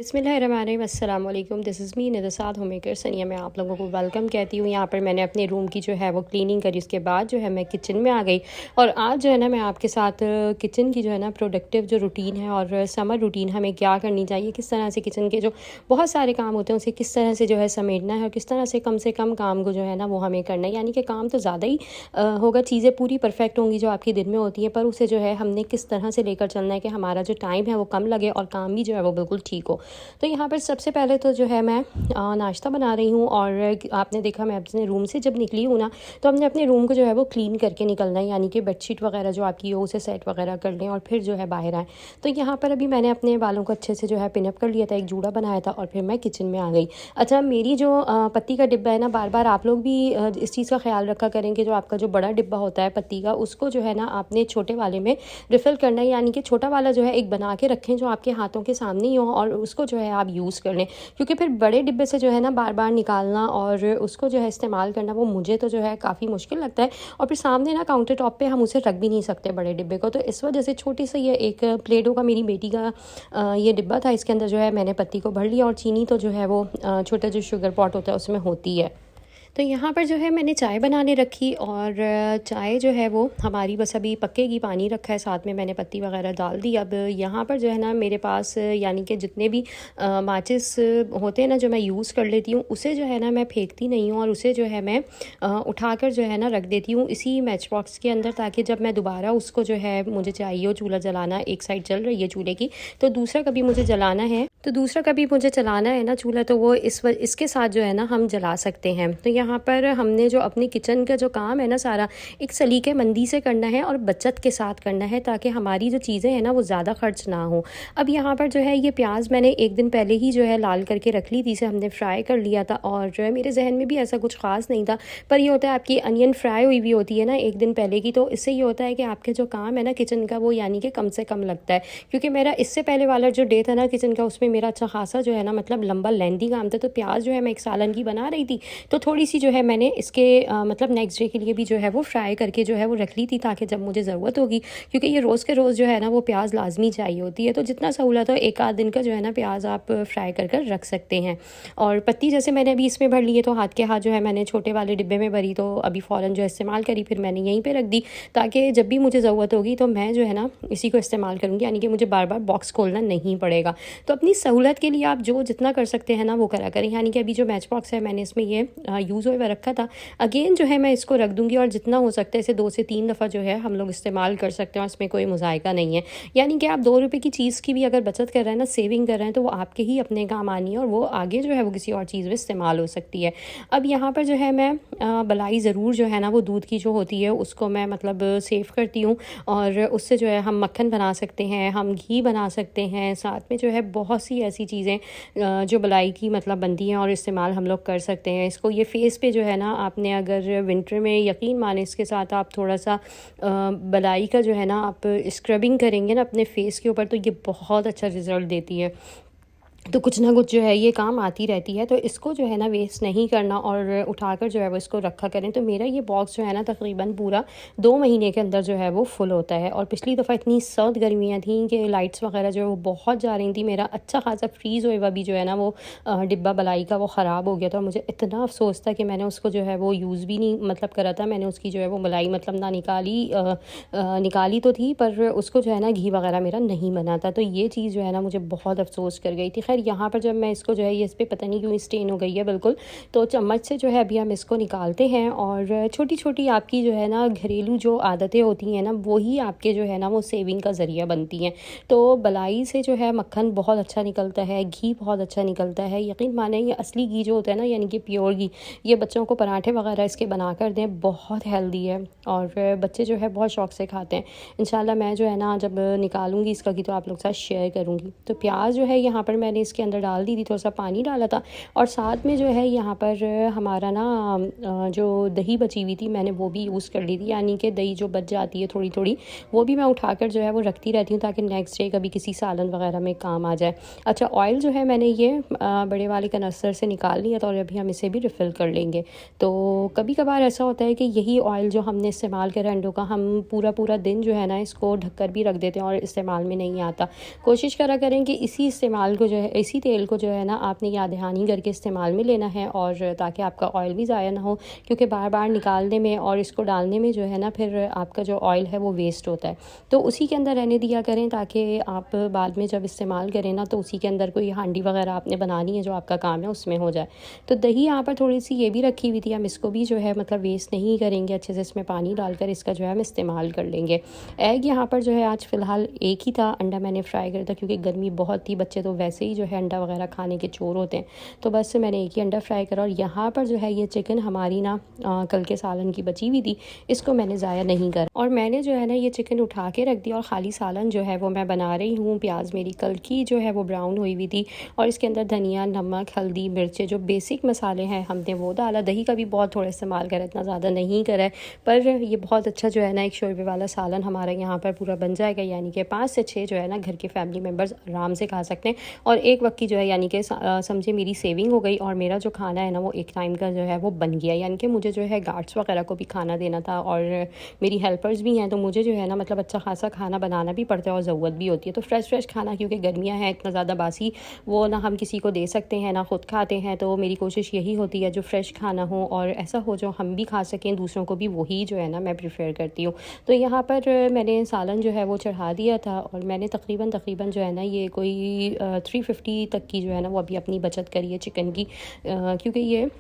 बिस्मिल्लाहिर्रहमानिर्रहीम, अस्सलाम वालेकुम। दिस इज़ मी निदसाद होममेकर सनिया। मैं आप लोगों को वेलकम कहती हूँ। यहाँ पर मैंने अपने रूम की जो है वो क्लीनिंग करी, उसके बाद जो है मैं किचन में आ गई। और आज जो है ना मैं आपके साथ किचन की जो है ना प्रोडक्टिव जो रूटीन है और समर रूटीन हमें क्या करनी चाहिए, किस तरह से किचन के जो बहुत सारे काम होते हैं उसे किस तरह से जो है समेटना है और किस तरह से कम काम को जो है ना वो हमें करना है। यानी कि काम तो ज़्यादा ही होगा, चीज़ें पूरी परफेक्ट होंगी जो आपके दिन में होती हैं, पर उसे जो है हमने किस तरह से लेकर चलना है कि हमारा जो टाइम है वो कम लगे और काम भी जो है वो बिल्कुल ठीक हो। तो यहाँ पर सबसे पहले तो जो है मैं नाश्ता बना रही हूँ। और आपने देखा मैं अपने रूम से जब निकली हूँ ना, तो हमने अपने रूम को जो है वो क्लीन करके निकलना है, यानी कि बेडशीट वगैरह जो आपकी हो उसे सेट वगैरह कर लें और फिर जो है बाहर आए। तो यहाँ पर अभी मैंने अपने बालों को अच्छे से जो है पिनअप कर लिया था, एक जूड़ा बनाया था और फिर मैं किचन में आ गई। अच्छा, मेरी जो पत्ती का डिब्बा है ना, बार बार आप लोग भी इस चीज़ का ख्याल रखा करें कि जो आपका जो बड़ा डिब्बा होता है पत्ती का, उसको जो है ना आपने छोटे वाले में रिफ़िल करना है। यानी कि छोटा वाला जो है एक बना के रखें जो आपके हाथों के सामने ही हो और उसको जो है आप यूज़ कर लें, क्योंकि फिर बड़े डिब्बे से जो है ना बार बार निकालना और उसको जो है इस्तेमाल करना वो मुझे तो जो है काफ़ी मुश्किल लगता है। और फिर सामने ना काउंटर टॉप पे हम उसे रख भी नहीं सकते बड़े डिब्बे को, तो इस वजह से छोटी सी ये एक प्लेडो का मेरी बेटी का ये डिब्बा था, इसके अंदर जो है मैंने पत्ती को भर लिया और चीनी तो जो है वो छोटा जो शुगर पॉट होता है उसमें होती है। तो यहाँ पर जो है मैंने चाय बनाने रखी और चाय जो है वो हमारी बस अभी पक्केगी, पानी रखा है, साथ में मैंने पत्ती वगैरह डाल दी। अब यहाँ पर जो है ना मेरे पास यानी कि जितने भी माचिस होते हैं ना जो मैं यूज़ कर लेती हूँ, उसे जो है ना मैं फेंकती नहीं हूँ और उसे जो है मैं उठाकर जो है ना रख देती हूँ इसी मैच बॉक्स के अंदर, ताकि जब मैं दोबारा उसको जो है मुझे चाहिए हो चूल्हा जलाना, एक साइड जल रही है चूल्हे की तो दूसरा कभी मुझे जलाना है, तो दूसरा कभी मुझे चलाना है ना चूल्हा, तो वो इसके साथ जो है ना हम जला सकते हैं। तो यहाँ पर हमने जो अपनी किचन का जो काम है ना सारा एक सलीके मंदी से करना है और बचत के साथ करना है, ताकि हमारी जो चीज़ें हैं ना वो ज़्यादा खर्च ना हो। अब यहाँ पर जो है ये प्याज मैंने एक दिन पहले ही जो है लाल करके रख ली थी, इसे हमने फ्राई कर लिया था और जो है मेरे जहन में भी ऐसा कुछ ख़ास नहीं था, पर ये होता है आपकी अनियन फ्राई हुई भी होती है ना एक दिन पहले की, तो इससे ये होता है कि आपके जो काम है ना किचन का वो यानी कि कम से कम लगता है। क्योंकि मेरा इससे पहले वाला जो डे था ना किचन का, उसमें मेरा अच्छा खासा जो है ना मतलब लंबा लेंथी काम था, तो प्याज जो है मैं एक सालन की बना रही थी, तो थोड़ी सी जो है मैंने इसके मतलब नेक्स्ट डे के लिए भी जो है वो फ्राई करके जो है वो रख ली थी, ताकि जब मुझे ज़रूरत होगी, क्योंकि ये रोज़ के रोज़ जो है ना वो प्याज लाजमी चाहिए होती है, तो जितना सहूलत हो एक आध दिन का जो है ना प्याज आप फ्राई कर कर रख सकते हैं। और पत्ती जैसे मैंने अभी इसमें भर ली है, तो हाथ के हाथ जो है मैंने छोटे वाले डिब्बे में भरी, तो अभी फ़ौरन जो इस्तेमाल करी, फिर मैंने यहीं पर रख दी, ताकि जब भी मुझे ज़रूरत होगी तो मैं जो है ना इसी को इस्तेमाल करूँगी, यानी कि मुझे बार बार बॉक्स खोलना नहीं पड़ेगा। तो अपनी सहूलत के लिए आप जो जितना कर सकते हैं ना वो करा करें। यानी कि अभी जो मैच बॉक्स है मैंने इसमें ये यूज़ हुआ रखा था, अगेन जो है मैं इसको रख दूँगी और जितना हो सकता है इसे 2 से 3 दफ़ा जो है हम लोग इस्तेमाल कर सकते हैं और इसमें कोई मुज़ायका नहीं है। यानी कि आप 2 रुपए की चीज़ की भी अगर बचत कर रहे हैं ना, सेविंग कर रहे हैं, तो वो आपके ही अपने काम आनी है और वो आगे जो है वो किसी और चीज़ में इस्तेमाल हो सकती है। अब यहाँ पर जो है मैं बलाई ज़रूर जो है ना वो दूध की जो होती है उसको मैं मतलब सेव करती हूँ और उससे जो है हम मक्खन बना सकते हैं, हम घी बना सकते हैं, साथ में जो है बहुत सी ऐसी चीज़ें जो बलाई की मतलब बनती हैं और इस्तेमाल हम लोग कर सकते हैं। इसको ये फेस पे जो है ना आपने अगर विंटर में यकीन माने इसके साथ आप थोड़ा सा बलाई का जो है ना आप स्क्रबिंग करेंगे ना अपने फेस के ऊपर, तो ये बहुत अच्छा रिज़ल्ट देती है। तो कुछ ना कुछ जो है ये काम आती रहती है, तो इसको जो है ना वेस्ट नहीं करना और उठाकर जो है वो इसको रखा करें। तो मेरा ये बॉक्स जो है ना तकरीबन पूरा 2 महीने के अंदर जो है वो फुल होता है। और पिछली दफ़ा इतनी सर्द गर्मियाँ थी कि लाइट्स वगैरह जो है वो बहुत जा रही थी, मेरा अच्छा खासा फ्रीज़ हुआ भी जो है ना वो डिब्बा बलाई का वो ख़राब हो गया था। मुझे इतना अफसोस था कि मैंने उसको जो है वो यूज़ भी नहीं मतलब करा था, मैंने उसकी जो है वो मलाई मतलब ना निकाली तो थी, पर उसको जो है ना घी वगैरह मेरा नहीं बना था, तो ये चीज़ जो है ना मुझे बहुत अफसोस कर गई थी। खैर यहाँ पर जब मैं इसको जो है ये इस पर पता नहीं क्यों स्टेन हो गई है बिल्कुल, तो चम्मच से जो है अभी हम इसको निकालते हैं। और छोटी छोटी आपकी जो है ना घरेलू जो आदतें होती हैं ना वही आपके जो है ना वो सेविंग का ज़रिया बनती हैं। तो बलाई से जो है मक्खन बहुत अच्छा निकलता है, घी बहुत अच्छा निकलता है। यकीन माने ये असली घी जो होता है ना यानी कि प्योर घी, ये बच्चों को पराठे वगैरह इसके बना कर दें, बहुत हेल्दी है और बच्चे जो है बहुत शौक़ से खाते हैं। इंशाल्लाह मैं जो है ना जब निकालूंगी इसका घी तो आप लोग के साथ शेयर करूँगी। तो प्याज जो है यहाँ पर मैंने इसके अंदर डाल दी थी, थोड़ा सा पानी डाला था और साथ में जो है यहाँ पर हमारा ना जो दही बची हुई थी मैंने वो भी यूज़ कर ली थी, यानी कि दही जो बच जाती है थोड़ी थोड़ी वो भी मैं उठाकर जो है वो रखती रहती हूँ, ताकि नेक्स्ट डे कभी किसी सालन वगैरह में काम आ जाए। अच्छा, ऑयल जो है मैंने ये बड़े वाले कनस्तर से निकाल लिया था और अभी हम इसे भी रिफ़िल कर लेंगे। तो कभी कभार ऐसा होता है कि यही ऑयल जो हमने इस्तेमाल करा अंडों का, हम पूरा दिन जो है ना इसको ढककर भी रख देते हैं और इस्तेमाल में नहीं आता। कोशिश करा करें कि इसी इस्तेमाल को जो है इसी तेल को जो है ना आपने याद दहानी करके इस्तेमाल में लेना है, और ताकि आपका ऑयल भी ज़ाया ना हो, क्योंकि बार बार निकालने में और इसको डालने में जो है ना फिर आपका जो ऑयल है वो वेस्ट होता है। तो उसी के अंदर रहने दिया करें, ताकि आप बाद में जब इस्तेमाल करें ना तो उसी के अंदर कोई हांडी वगैरह आपने बनानी है जो आपका काम है उसमें हो जाए। तो दही यहाँ पर थोड़ी सी ये भी रखी हुई थी, हम इसको भी जो है मतलब वेस्ट नहीं करेंगे, अच्छे से इसमें पानी डालकर इसका जो है हम इस्तेमाल कर लेंगे। एग यहाँ पर जो है आज फ़िलहाल एक ही था, अंडा मैंने फ्राई कर था क्योंकि गर्मी बहुत थी, बच्चे तो वैसे ही जो है अंडा वगैरह खाने के चोर होते हैं, तो बस मैंने एक ही अंडा फ्राई करा। और यहाँ पर जो है ये चिकन हमारी ना कल के सालन की बची हुई थी, इसको मैंने ज़ाया नहीं करा, और मैंने जो है ना ये चिकन उठा के रख दिया और ख़ाली सालन जो है वो मैं बना रही हूँ। प्याज मेरी कल की जो है वो ब्राउन हुई हुई थी, और इसके अंदर धनिया, नमक, हल्दी, मिर्चें, जो बेसिक मसाले हैं हमने वो डाला। दही का भी बहुत थोड़ा इस्तेमाल करा, इतना ज़्यादा नहीं करा है, पर ये बहुत अच्छा जो है ना एक शोरबे वाला सालन हमारा यहाँ पर पूरा बन जाएगा, यानी कि 5 से 6 जो है ना घर के फैमिली मेम्बर्स आराम से खा सकते हैं। और एक वक्त की जो है यानी कि समझे मेरी सेविंग हो गई, और मेरा जो खाना है ना वो एक टाइम का जो है वो बन गया, यानी कि मुझे जो है गार्ड्स वगैरह को भी खाना देना था, और मेरी हेल्पर्स भी हैं, तो मुझे जो है ना मतलब अच्छा खासा खाना बनाना भी पड़ता है और ज़रूरत भी होती है। तो फ्रेश खाना, क्योंकि गर्मियाँ हैं, इतना ज़्यादा बासी वो ना हम किसी को दे सकते हैं ना खुद खाते हैं, तो मेरी कोशिश यही होती है जो फ्रेश खाना हो और ऐसा हो जो हम भी खा सकें, दूसरों को भी, वही जो है ना मैं प्रेफर करती हूँ। तो यहाँ पर मैंने सालन जो है वो चढ़ा दिया था, और मैंने तकरीबन जो है ना ये कोई 350 तक की जो है ना वो अभी अपनी बचत करी है चिकन की, क्योंकि ये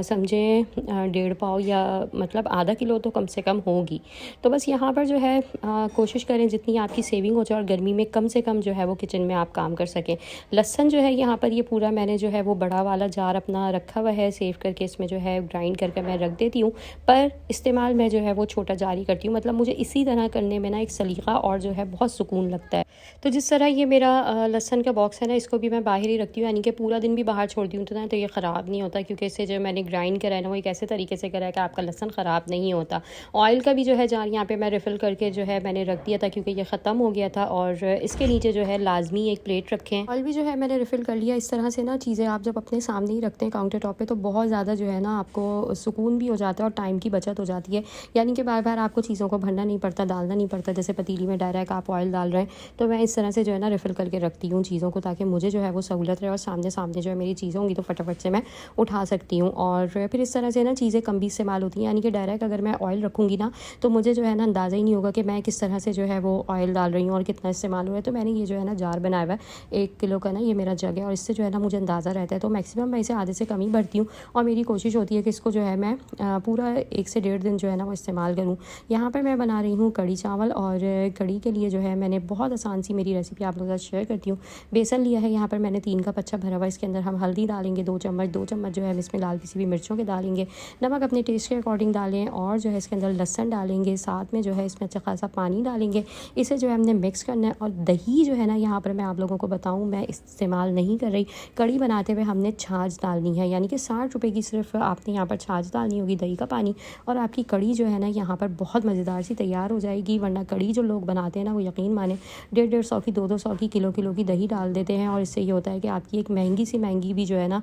समझें 1.5 पाव या मतलब आधा किलो तो कम से कम होगी। तो बस यहाँ पर जो है कोशिश करें जितनी आपकी सेविंग हो जाए, और गर्मी में कम से कम जो है वो किचन में आप काम कर सकें। लहसुन जो है यहाँ पर ये पूरा मैंने जो है वो बड़ा वाला जार अपना रखा हुआ है सेव करके, इसमें जो है ग्राइंड करके मैं रख देती हूँ, पर इस्तेमाल मैं जो है वो छोटा जार ही करती हूँ। मतलब मुझे इसी तरह करने में ना एक सलीका और जो है बहुत सुकून लगता है। तो जिस तरह ये मेरा लहसुन का बॉक्स है ना, इसको भी मैं बाहर ही रखती हूँ, यानी कि पूरा दिन भी बाहर छोड़ती हूँ तो ये ख़राब नहीं होता, क्योंकि इससे जो मैंने ग्राइंड करा है ना वो एक ऐसे तरीके से करा है कि आपका लहसुन ख़राब नहीं होता। ऑयल का भी जो है जार यहाँ पे मैं रिफ़िल करके जो है मैंने रख दिया था, क्योंकि ये ख़त्म हो गया था, और इसके नीचे जो है लाजमी एक प्लेट रखें। ऑयल भी जो है मैंने रिफ़िल कर लिया। इस तरह से ना चीज़ें आप जब अपने सामने ही रखते हैं काउंटर टॉप पे, तो बहुत ज़्यादा जो है ना आपको सुकून भी हो जाता है और टाइम की बचत हो जाती है, यानी कि बार बार आपको चीज़ों को भरना नहीं पड़ता, डालना नहीं पड़ता। जैसे पतीली में डायरेक्ट आप ऑयल डाल रहे हैं, तो मैं इस तरह से जो है ना रिफ़िल करके रखती हूँ चीज़ों को, ताकि मुझे जो है वो सहूलत रहे, और सामने जो है मेरी चीज़ें होंगी तो फटाफट से मैं उठा सकती हूँ। और फिर इस तरह से ना चीज़ें कम भी इस्तेमाल होती हैं, यानी कि डायरेक्ट अगर मैं ऑयल रखूँगी ना तो मुझे जो है ना अंदाज़ा ही नहीं होगा कि मैं किस तरह से जो है वो ऑयल डाल रही हूँ और कितना इस्तेमाल हुआ है। तो मैंने ये जो है ना जार बनाया हुआ है 1 किलो का ना, ये मेरा जग है, और इससे जो है ना मुझे अंदाज़ा रहता है। तो मैक्सिमम मैं इसे आधे से कम ही भरती हूँ, और मेरी कोशिश होती है कि इसको जो है मैं पूरा 1 से 1.5 दिन जो है ना वो इस्तेमाल करूँ। यहाँ पर मैं बना रही हूँ कड़ी चावल, और कड़ी के लिए जो है मैंने बहुत आसान सी मेरी रेसिपी आप लोगों के साथ शेयर करती हूँ। बेसन लिया है यहाँ पर मैंने 3 कप अच्छा भरा हुआ, इसके अंदर हम हल्दी डालेंगे 2 चम्मच जो है इसमें लाल पिसी हुई मिर्चों के डालेंगे, नमक अपने टेस्ट के अकॉर्डिंग डालें, और जो है इसके अंदर लहसुन डालेंगे, साथ में जो है इसमें अच्छा खासा पानी डालेंगे। इसे जो है हमने मिक्स करना है। और दही जो है ना यहाँ पर मैं आप लोगों को बताऊँ मैं इस्तेमाल नहीं कर रही, कड़ी बनाते हुए हमने छाछ डालनी है, यानी कि 60 रुपये की सिर्फ आपने यहाँ पर छाछ डालनी होगी, दही का पानी, और आपकी कड़ी जो है ना यहाँ पर बहुत मज़ेदार सी तैयार हो जाएगी। वरना कड़ी जो लोग बनाते हैं ना वो यकीन माने 150 की 200 की किलो की दही डाल देते हैं, और इससे ये होता है कि आपकी एक महंगी भी जो है ना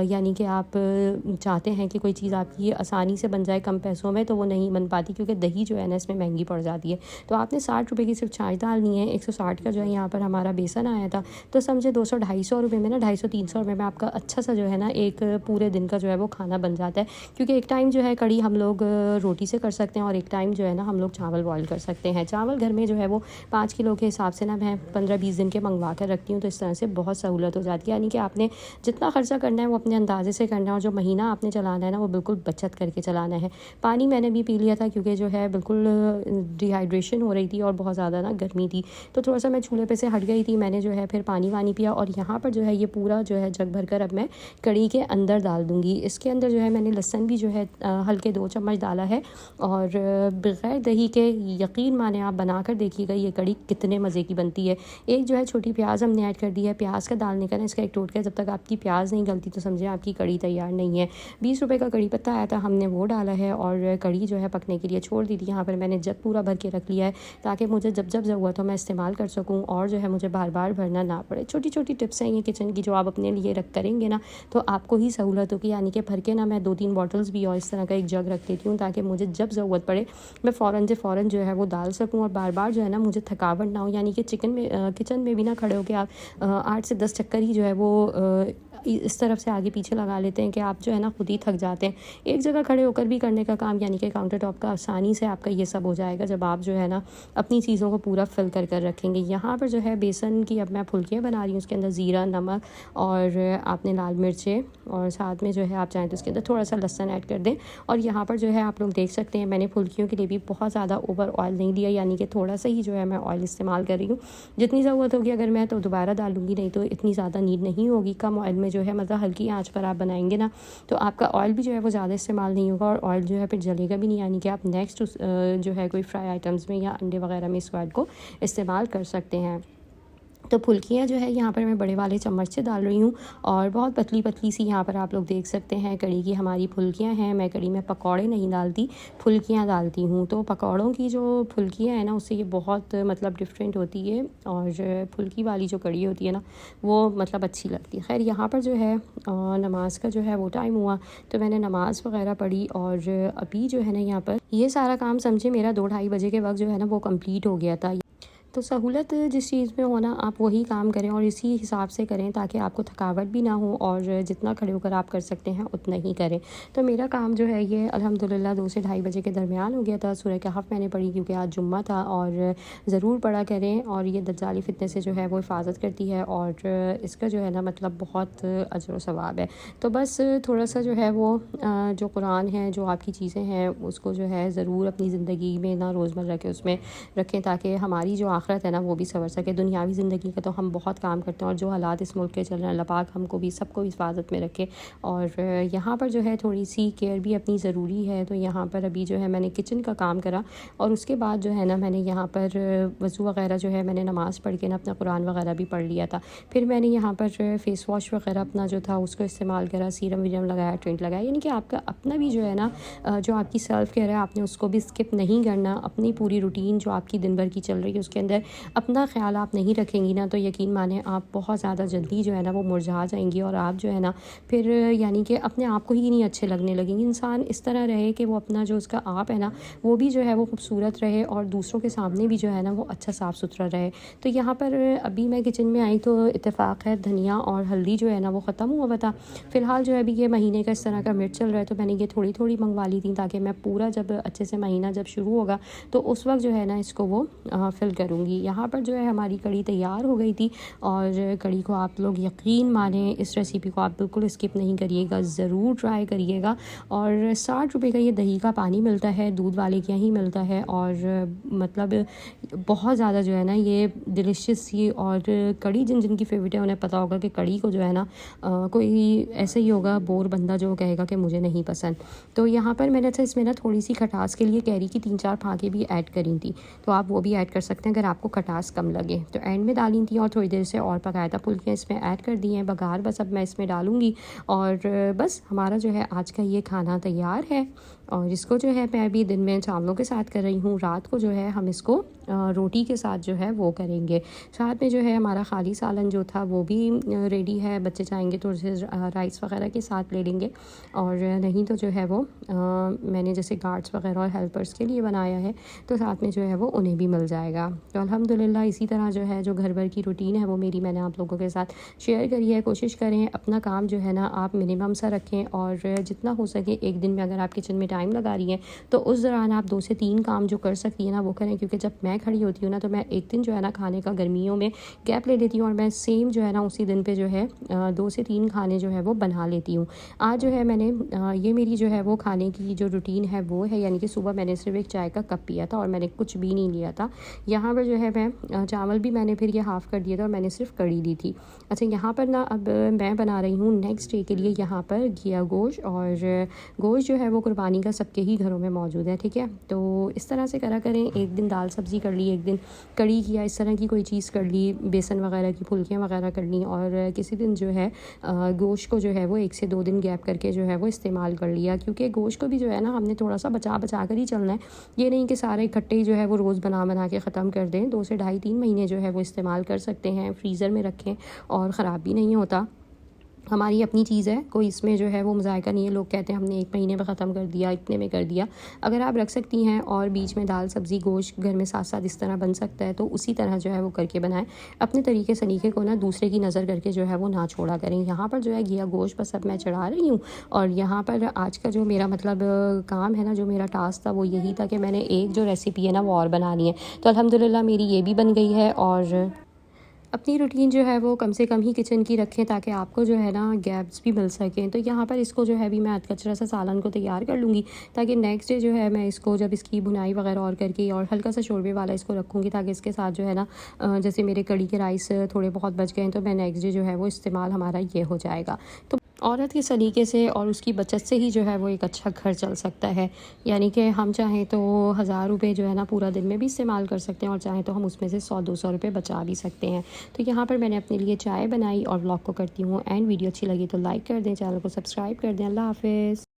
यानी कि आप चाहते हैं कि कोई चीज़ आपकी आसानी से बन जाए कम पैसों में, तो वो नहीं बन पाती, क्योंकि दही जो है ना इसमें महंगी पड़ जाती है। तो आपने 60 रुपये की सिर्फ छाछ डालनी है। 160 का जो है यहाँ पर हमारा बेसन आया था, तो समझे 200-250 रुपये में ना 250-300 रुपये में आपका अच्छा सा जो है ना एक पूरे दिन का जो है वो खाना बन जाता है। क्योंकि एक टाइम जो है कड़ी हम लोग रोटी से कर सकते हैं, और एक टाइम जो है ना हम लोग चावल बॉयल कर सकते हैं। चावल घर में जो है वो 5 किलो के हिसाब से ना मैं 15-20 दिन के मंगवा कर रखती हूँ, तो इस तरह से बहुत सहूलत हो जाती है। यानी कि आपने जितना खर्चा करना है वो अपने अंदाजे से करना है, और जो महीना आपने चलाना है ना वो बिल्कुल बचत करके चलाना है। पानी मैंने भी पी लिया था, क्योंकि जो है बिल्कुल डिहाइड्रेशन हो रही थी और बहुत ज़्यादा ना गर्मी थी, तो थोड़ा सा मैं चूल्हे पे से हट गई थी। मैंने जो है फिर पानी पिया, और यहाँ पर जो है ये पूरा जो है जग भर कर अब मैं कड़ी के अंदर डाल दूँगी। इसके अंदर जो है मैंने लहसुन भी जो है हल्के 2 चम्मच डाला है, और बग़ैर दही के यकीन माने आप बना कर देखिएगा ये कड़ी कितने मज़े की बनती है। एक जो है छोटी प्याज हमने ऐड कर दी है। प्याज का डालने का ना इसका एक टोटका है, जब तक आपकी प्याज नहीं गलती तो समझे आपकी कड़ी तैयार नहीं है। 20 रुपये का कड़ी पत्ता आया था, हमने वो डाला है, और कड़ी जो है पकने के लिए छोड़ दी थी। यहाँ पर मैंने जग पूरा भर के रख लिया है, ताकि मुझे जब ज़रूरत हो मैं इस्तेमाल कर सकूँ, और जो है मुझे बार बार भरना ना पड़े। छोटी छोटी टिप्स हैं ये किचन की, जो आप अपने लिए रख करेंगे ना तो आपको ही सहूलत होगी। यानी कि भर के ना मैं 2-3 बॉटल्स भी और इस तरह का एक जग रख लेती हूँ, ताकि मुझे जब ज़रूरत पड़े मैं फ़ौरन जो है वो डाल सकूँ, और बार बार जो है ना मुझे थकावट ना हो। यानी कि किचन में भी ना खड़े होकर आप 8 से 10 चक्कर ही जो है वो इस तरफ से आगे पीछे लगा लेते हैं कि आप जो है ना खुद ही थक जाते हैं। एक जगह खड़े होकर भी करने का काम, यानी कि काउंटर टॉप का आसानी से आपका ये सब हो जाएगा जब आप जो है ना अपनी चीज़ों को पूरा फिल कर कर रखेंगे। यहाँ पर जो है बेसन की अब मैं फुल्कियाँ बना रही हूँ। उसके अंदर ज़ीरा, नमक और आपने लाल मिर्चें और साथ में जो है आप चाहें तो उसके अंदर थोड़ा सा लहसुन ऐड कर दें। और यहाँ पर जो है आप लोग देख सकते हैं मैंने फुल्कियों के लिए भी बहुत ज़्यादा ओवर ऑयल नहीं लिया, यानी कि थोड़ा सा ही जो है मैं ऑयल इस्तेमाल कर रही हूँ। जितनी ज़रूरत होगी अगर मैं तो दोबारा डालूँगी, नहीं तो इतनी ज़्यादा नीड नहीं होगी। कम ऑयल में जो है मतलब हल्की आंच पर आप बनाएंगे ना तो आपका ऑयल भी जो है वो ज़्यादा इस्तेमाल नहीं होगा और ऑयल जो है फिर जलेगा भी नहीं, यानी कि आप नेक्स्ट जो है कोई फ्राई आइटम्स में या अंडे वगैरह में इस ऑयल को इस्तेमाल कर सकते हैं। तो फुल्कियाँ जो है यहाँ पर मैं बड़े वाले चम्मच से डाल रही हूँ और बहुत पतली पतली सी यहाँ पर आप लोग देख सकते हैं कड़ी की हमारी फुल्कियाँ हैं। मैं कड़ी में पकौड़े नहीं डालती, फुल्कियाँ डालती हूँ। तो पकौड़ों की जो फुल्कियाँ हैं ना उससे ये बहुत मतलब डिफरेंट होती है और फुल्की वाली जो कड़ी होती है ना वो मतलब अच्छी लगती है। खैर यहाँ पर जो है नमाज का जो है वो टाइम हुआ तो मैंने नमाज़ वगैरह पढ़ी और अभी जो है ना यहाँ पर ये सारा काम समझे मेरा 2-2:30 बजे के वक्त जो है ना वो कंप्लीट हो गया था। तो सहूलत जिस चीज़ में हो ना आप वही काम करें और इसी हिसाब से करें ताकि आपको थकावट भी ना हो और जितना खड़े होकर आप कर सकते हैं उतना ही करें। तो मेरा काम जो है ये अल्हम्दुलिल्लाह 2 से 2:30 बजे के दरमियान हो गया था। सूरह कहफ मैंने पढ़ी क्योंकि आज जुम्मा था और ज़रूर पढ़ा करें और ये दज्जाली फितने से जो है वो हिफाजत करती है और इसका जो है ना मतलब बहुत अजर व सवाब है। तो बस थोड़ा सा जो है वो जो कुरान है, जो आपकी चीज़ें हैं उसको जो है ज़रूर अपनी ज़िंदगी में ना रोज़मर्रा के उसमें रखें ताकि हमारी जो आखिरत है ना वो भी संवर सके। दुनियावी ज़िंदगी का तो हम बहुत काम करते हैं और जो हालात इस मुल्क के चल रहे हैं अल्लाह पाक हमको भी सबको हिफाजत में रखे। और यहाँ पर जो है थोड़ी सी केयर भी अपनी ज़रूरी है। तो यहाँ पर अभी जो है मैंने किचन का काम करा और उसके बाद जो है ना मैंने यहाँ पर वज़ू वगैरह जो है मैंने नमाज़ पढ़ के ना अपना कुरान वगैरह भी पढ़ लिया था। फिर मैंने यहाँ पर फेस वॉश वगैरह अपना जो था उसको इस्तेमाल करा, सीरम वीरम लगाया, टिंट लगाया, यानी कि आपका अपना भी जो है ना जो आपकी सेल्फ केयर है आपने उसको भी स्किप नहीं करना। अपनी पूरी रूटीन जो आपकी दिन भर की चल रही है उसके अंदर अपना ख्याल आप नहीं रखेंगी ना तो यकीन माने आप बहुत ज़्यादा जल्दी जो है ना वो मुरझा जाएंगी और आप जो है ना फिर यानी कि अपने आप को ही नहीं अच्छे लगने लगेंगे। इंसान इस तरह रहे कि वो अपना जो उसका आप है ना वो भी जो है वो खूबसूरत रहे और दूसरों के सामने भी जो है ना वो अच्छा साफ़ सुथरा रहे। तो यहाँ पर अभी मैं किचन में आई तो इत्तेफाक है धनिया और हल्दी जो है ना वो ख़त्म हुआ था। फ़िलहाल जो है अभी ये महीने का इस तरह का मिर्च चल रहा है तो मैंने ये थोड़ी थोड़ी मंगवा ली थी ताकि मैं पूरा जब अच्छे से महीना जब शुरू होगा तो उस वक्त जो है ना इसको वो फिल करूँगी। यहाँ पर जो है हमारी कड़ी तैयार हो गई थी और कड़ी को आप लोग यकीन माने इस रेसिपी को आप बिल्कुल स्किप नहीं करिएगा, ज़रूर ट्राई करिएगा। और 60 रुपये का ये दही का पानी मिलता है, दूध वाले के यहाँ ही मिलता है और मतलब बहुत ज़्यादा जो है ना ये डिलिशियस सी और कड़ी जिन जिन की फेवरेट है उन्हें पता होगा कि कड़ी को जो है ना कोई ऐसे ही होगा बोर बंदा जो कहेगा कि मुझे नहीं पसंद। तो यहाँ पर मैंने अच्छा इसमें ना थोड़ी सी खटास के लिए कैरी की 3-4 फाके भी ऐड करी थी, तो आप वो भी ऐड कर सकते हैं अगर आपको खटास कम लगे। तो एंड में डाली थी और थोड़ी देर से और पकाया था। फुल्कियाँ इसमें ऐड कर दी हैं, बघार बस अब मैं इसमें डालूँगी और बस हमारा जो है आज का ये खाना तैयार है। और इसको जो है मैं अभी दिन में चावलों के साथ कर रही हूँ, रात को जो है हम इसको रोटी के साथ जो है वो करेंगे। साथ में जो है हमारा खाली सालन जो था वो भी रेडी है, बच्चे चाहेंगे तो उसे राइस वगैरह के साथ ले लेंगे और नहीं तो जो है वो मैंने जैसे गार्ड्स वगैरह और हेल्पर्स के लिए बनाया है तो साथ में जो है वो उन्हें भी मिल जाएगा। तो अल्हम्दुलिल्लाह इसी तरह जो है जो घर भर की रूटीन है वो मेरी मैंने आप लोगों के साथ शेयर करी है। कोशिश करें अपना काम जो है ना आप मिनिमम सा रखें और जितना हो सके एक दिन में अगर आप किचन में टाइम लगा रही हैं तो उस दौरान आप 2 से 3 काम जो कर सकती हैं ना वो करें। क्योंकि जब मैं खड़ी होती हूँ ना तो मैं एक दिन जो है ना खाने का गर्मियों में गैप ले लेती हूँ और मैं सेम जो है ना उसी दिन पे जो है 2 से 3 खाने जो है वो बना लेती हूँ। आज जो है मैंने ये मेरी जो है वो खाने की जो रूटीन है वो है, यानी कि सुबह मैंने सिर्फ एक चाय का कप पिया था और मैंने कुछ भी नहीं लिया था। यहाँ पर जो है मैं चावल भी मैंने फिर ये हाफ़ कर दिया था और मैंने सिर्फ कड़ी ली थी। अच्छा यहाँ पर ना अब मैं बना रही हूँ नेक्स्ट डे के लिए यहाँ पर घिया गोश्त और गोश्त जो है वो कुर्बानी का सबके ही घरों में मौजूद है, ठीक है। तो इस तरह से करा करें, एक दिन दाल सब्ज़ी कर ली, एक दिन कड़ी किया, इस तरह की कोई चीज़ कर ली, बेसन वगैरह की फुल्कियाँ वगैरह कर ली और किसी दिन जो है गोश्त को जो है वो 1 से 2 दिन गैप करके जो है वो इस्तेमाल कर लिया। क्योंकि गोश्त को भी जो है ना हमने थोड़ा सा बचा बचा कर ही चलना है, ये नहीं कि सारे इकट्ठे ही जो है वो रोज़ बना बना के ख़त्म कर दें। 2 से 2.5-3 महीने जो है वो इस्तेमाल कर सकते हैं, फ्रीज़र में रखें और ख़राब भी नहीं होता। हमारी अपनी चीज़ है, कोई इसमें जो है वो मुज़ायका नहीं है। लोग कहते हैं हमने 1 महीने में ख़त्म कर दिया, इतने में कर दिया। अगर आप रख सकती हैं और बीच में दाल सब्ज़ी गोश्त घर में साथ साथ इस तरह बन सकता है, तो उसी तरह जो है वो करके बनाएं। अपने तरीके सलीके को ना दूसरे की नज़र करके जो है वो ना छोड़ा करें। यहाँ पर जो है घिया गोश्त बस अब मैं चढ़ा रही हूँ। और यहाँ पर आज का जो मेरा मतलब काम है ना, जो मेरा टास्क था वो यही था कि मैंने एक जो रेसिपी है ना वो और बनानी है। तो अल्हम्दुलिल्लाह मेरी ये भी बन गई है। और अपनी रूटीन जो है वो कम से कम ही किचन की रखें, ताकि आपको जो है ना गैप्स भी मिल सकें। तो यहाँ पर इसको जो है भी मैं अधकचरा सा सालन को तैयार कर लूँगी, ताकि नेक्स्ट डे जो है मैं इसको जब इसकी भुनाई वगैरह और करके और हल्का सा शोरबे वाला इसको रखूँगी, ताकि इसके साथ जो है ना जैसे मेरे कड़ी के राइस थोड़े बहुत बच गए हैं, तो मैं नेक्स्ट डे जो है वो इस्तेमाल हमारा ये हो जाएगा। तो औरत के सलीके से और उसकी बचत से ही जो है वो एक अच्छा घर चल सकता है। यानी कि हम चाहें तो 1000 रुपये जो है ना पूरा दिन में भी इस्तेमाल कर सकते हैं, और चाहें तो हम उसमें से 100-200 रुपये बचा भी सकते हैं। तो यहाँ पर मैंने अपने लिए चाय बनाई और व्लॉग को करती हूँ एंड। वीडियो अच्छी लगी तो लाइक कर दें, चैनल को सब्सक्राइब कर दें। अल्लाह हाफ़िज़।